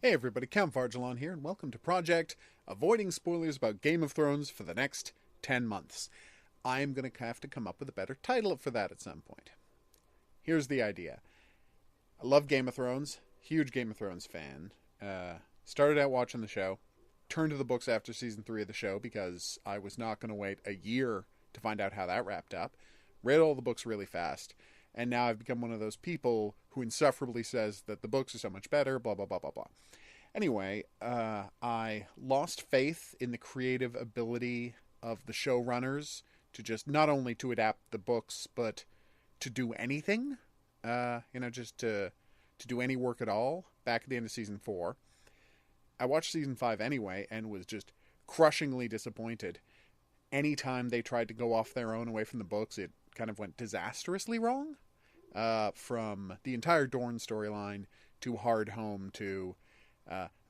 Hey everybody, Count Vargelon here, and welcome to Project Avoiding Spoilers about Game of Thrones for the next 10 months. I'm going to have to come up with a better title for that at some point. Here's the idea. I love Game of Thrones, huge Game of Thrones fan. Started out watching the show, turned to the books after season 3 of the show because I was not going to wait a year to find out how that wrapped up. Read all the books really fast, and now I've become one of those people who insufferably says that the books are so much better, blah, blah, blah, blah, blah. Anyway, I lost faith in the creative ability of the showrunners to just not only to adapt the books, but to do anything, just to do any work at all back at the end of season 4. I watched season 5 anyway and was just crushingly disappointed. Anytime they tried to go off their own away from the books, it kind of went disastrously wrong. From the entire Dorne storyline to Hard Home to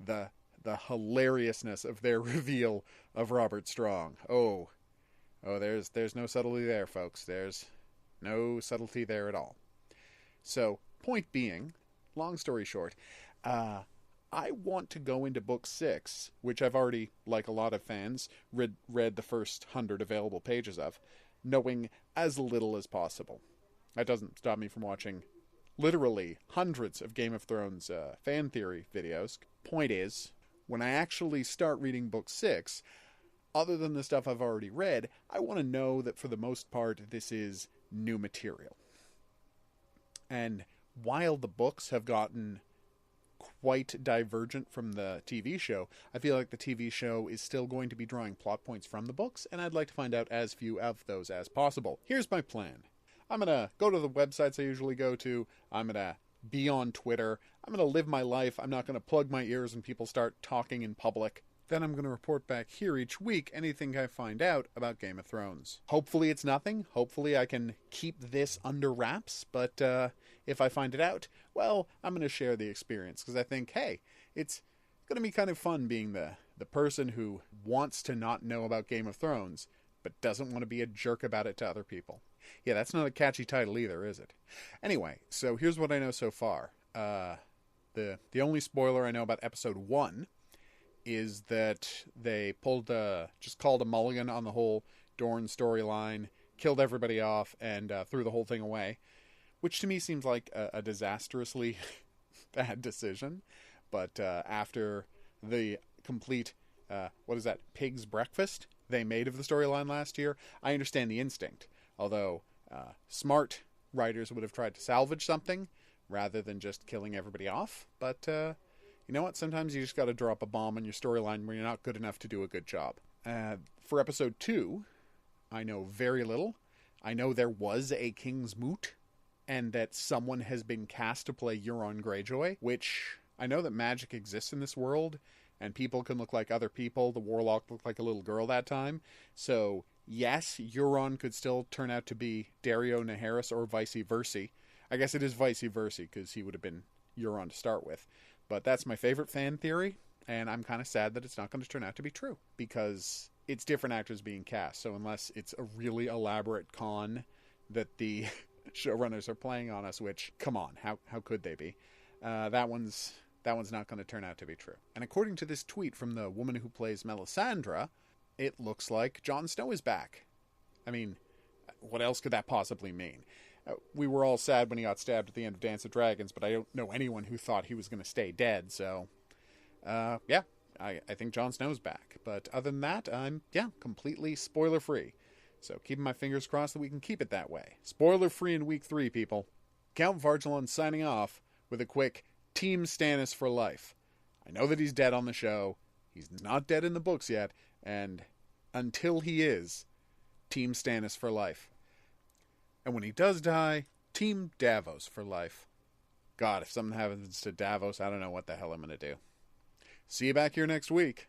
the hilariousness of their reveal of Robert Strong. Oh, there's no subtlety there, folks. There's no subtlety there at all. So, point being, long story short, I want to go into book 6, which I've already, like a lot of fans, read the first 100 available pages of, knowing as little as possible. That doesn't stop me from watching literally hundreds of Game of Thrones fan theory videos. Point is, when I actually start reading book 6, other than the stuff I've already read, I want to know that for the most part this is new material. And while the books have gotten quite divergent from the TV show, I feel like the TV show is still going to be drawing plot points from the books, and I'd like to find out as few of those as possible. Here's my plan. I'm going to go to the websites I usually go to. I'm going to be on Twitter. I'm going to live my life. I'm not going to plug my ears when people start talking in public. Then I'm going to report back here each week anything I find out about Game of Thrones. Hopefully it's nothing. Hopefully I can keep this under wraps. But if I find it out, well, I'm going to share the experience. Because I think, hey, it's going to be kind of fun being the person who wants to not know about Game of Thrones, but doesn't want to be a jerk about it to other people. Yeah, that's not a catchy title either, is it? Anyway, so here's what I know so far. The only spoiler I know about episode 1 is that they just called a mulligan on the whole Dorne storyline, killed everybody off, and threw the whole thing away, which to me seems like a disastrously bad decision. But after the complete, pig's breakfast they made of the storyline last year, I understand the instinct. Although smart writers would have tried to salvage something rather than just killing everybody off. But you know what? Sometimes you just got to drop a bomb on your storyline when you're not good enough to do a good job. For episode 2, I know very little. I know there was a King's Moot, and that someone has been cast to play Euron Greyjoy, which I know that magic exists in this world, and people can look like other people. The Warlock looked like a little girl that time. So, yes, Euron could still turn out to be Dario Naharis or vice versa. I guess it is vice versa, because he would have been Euron to start with. But that's my favorite fan theory, and I'm kind of sad that it's not going to turn out to be true, because it's different actors being cast. So unless it's a really elaborate con that the showrunners are playing on us, which, come on, how could they be? That one's not going to turn out to be true. And according to this tweet from the woman who plays Melisandre, it looks like Jon Snow is back. I mean, what else could that possibly mean? We were all sad when he got stabbed at the end of Dance of Dragons, but I don't know anyone who thought he was going to stay dead, so I think Jon Snow's back. But other than that, I'm completely spoiler-free. So keeping my fingers crossed that we can keep it that way. Spoiler-free in week 3, people. Count Vargelon signing off with a quick Team Stannis for life. I know that he's dead on the show. He's not dead in the books yet, and until he is, Team Stannis for life. And when he does die, Team Davos for life. God, if something happens to Davos, I don't know what the hell I'm going to do. See you back here next week.